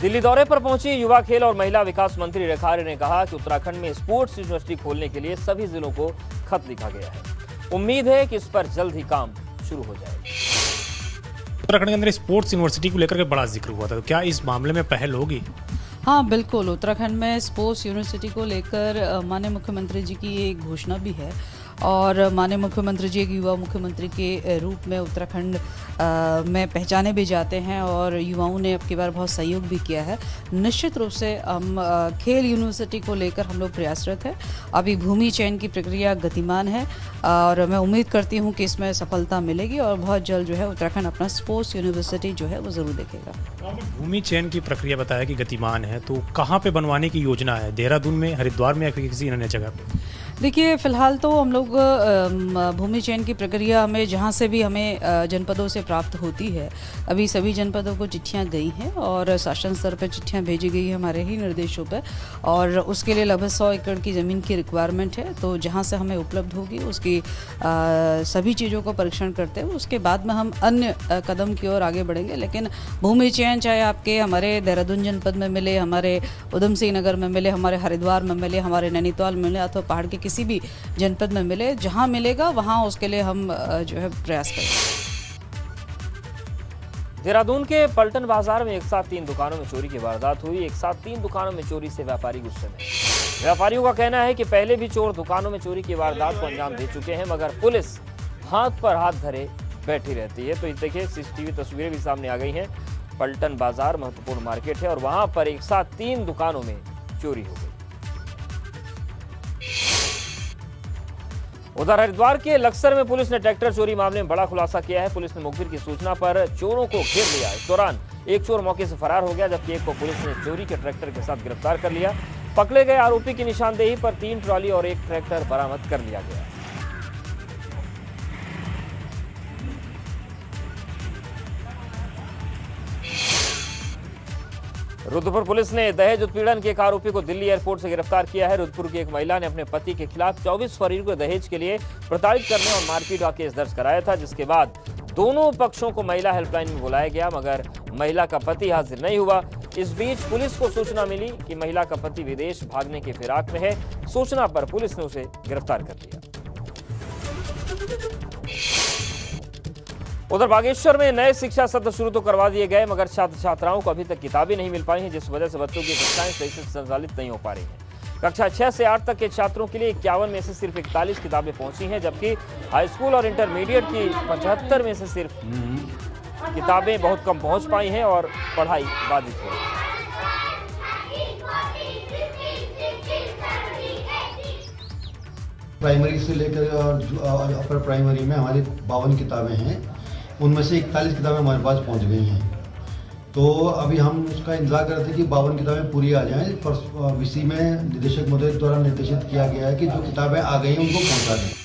दिल्ली दौरे पर पहुंची युवा खेल और महिला विकास मंत्री रेखा आर्य ने कहा कि उत्तराखंड में स्पोर्ट्स यूनिवर्सिटी खोलने के लिए सभी जिलों को खत लिखा गया है। उम्मीद है कि इस पर जल्द ही काम शुरू हो जाएगा। उत्तराखंड के अंदर स्पोर्ट्स यूनिवर्सिटी को लेकर के बड़ा जिक्र हुआ था, तो क्या इस मामले में पहल होगी? हाँ बिल्कुल, उत्तराखंड में स्पोर्ट्स यूनिवर्सिटी को लेकर माननीय मुख्यमंत्री जी की ये एक घोषणा भी है और माननीय मुख्यमंत्री जी एक युवा मुख्यमंत्री के रूप में उत्तराखंड में पहचाने भी जाते हैं और युवाओं ने अब की बार बहुत सहयोग भी किया है। निश्चित रूप से हम खेल यूनिवर्सिटी को लेकर हम लोग प्रयासरत हैं। अभी भूमि चयन की प्रक्रिया गतिमान है और मैं उम्मीद करती हूँ कि इसमें सफलता मिलेगी और बहुत जल्द जो है उत्तराखंड अपना स्पोर्ट्स यूनिवर्सिटी जो है वो ज़रूर देखेगा। भूमि चयन की प्रक्रिया बताया कि गतिमान है, तो कहाँ पे बनवाने की योजना है? देहरादून में, हरिद्वार में या फिर किसी अन्य जगह पे? देखिए, फ़िलहाल तो हम लोग भूमि चयन की प्रक्रिया हमें जहाँ से भी हमें जनपदों से प्राप्त होती है, अभी सभी जनपदों को चिट्ठियाँ गई हैं और शासन स्तर पर चिट्ठियाँ भेजी गई हैं हमारे ही निर्देशों पर और उसके लिए लगभग 100 एकड़ की ज़मीन की रिक्वायरमेंट है। तो जहाँ से हमें उपलब्ध होगी उसकी सभी चीज़ों को परीक्षण करते हुए उसके बाद में हम अन्य कदम की ओर आगे बढ़ेंगे। लेकिन भूमि चयन चाहे आपके हमारे देहरादून जनपद में मिले, हमारे उधम सिंह नगर में मिले, हमारे हरिद्वार में मिले, हमारे नैनीताल में मिले अथवा पहाड़ के किसी भी जनपद में मिले, जहां मिलेगा वहां उसके लिए हम जो है प्रयास करेंगे। देहरादून के पलटन बाजार में एक साथ 3 दुकानों में चोरी की वारदात हुई। एक साथ 3 दुकानों में चोरी से व्यापारी गुस्से में। व्यापारियों का कहना है कि पहले भी चोर दुकानों में चोरी की वारदात को अंजाम दे चुके हैं, मगर पुलिस हाथ पर हाथ धरे बैठी रहती है। तो इस देखिए सीसीटीवी तस्वीरें भी सामने आ गई हैं। पलटन बाजार महत्वपूर्ण मार्केट है और वहां पर एक साथ 3 दुकानों में चोरी हो गई। उधर हरिद्वार के लक्सर में पुलिस ने ट्रैक्टर चोरी मामले में बड़ा खुलासा किया है। पुलिस ने मुखबिर की सूचना पर चोरों को घेर लिया। इस दौरान एक चोर मौके से फरार हो गया, जबकि एक को पुलिस ने चोरी के ट्रैक्टर के साथ गिरफ्तार कर लिया। पकड़े गए आरोपी की निशानदेही पर 3 ट्रॉली और 1 ट्रैक्टर बरामद कर लिया गया। रुद्रपुर पुलिस ने दहेज उत्पीड़न के एक आरोपी को दिल्ली एयरपोर्ट से गिरफ्तार किया है। रुद्रपुर की एक महिला ने अपने पति के खिलाफ 24 फरवरी को दहेज के लिए प्रताड़ित करने और मारपीट का केस दर्ज कराया था, जिसके बाद दोनों पक्षों को महिला हेल्पलाइन में बुलाया गया, मगर महिला का पति हाजिर नहीं हुआ। इस बीच पुलिस को सूचना मिली कि महिला का पति विदेश भागने के फिराक में है। सूचना पर पुलिस ने उसे गिरफ्तार कर लिया। उधर बागेश्वर में नए शिक्षा सत्र शुरू तो करवा दिए गए, मगर छात्र छात्राओं को अभी तक किताबें नहीं मिल पाई हैं, जिस वजह से बच्चों की कक्षाएं सही से संचालित नहीं हो पा रही हैं। कक्षा 6 से 8 तक के छात्रों के लिए 51 में से सिर्फ 41 किताबें पहुंची हैं, जबकि हाई स्कूल और इंटरमीडिएट की 75 में से सिर्फ किताबें बहुत कम पहुंच पाई हैं और पढ़ाई बाधित हो रही है। प्राइमरी से लेकर और अपर प्राइमरी में हमारी 52 किताबें हैं, उनमें से 41 किताबें हमारे पास पहुंच गई हैं। तो अभी हम उसका इंतजार कर रहे थे कि 52 किताबें पूरी आ जाएं, पर वीसी में निदेशक महोदय द्वारा निर्देशित किया गया है कि जो किताबें आ गई हैं उनको पहुंचा दें।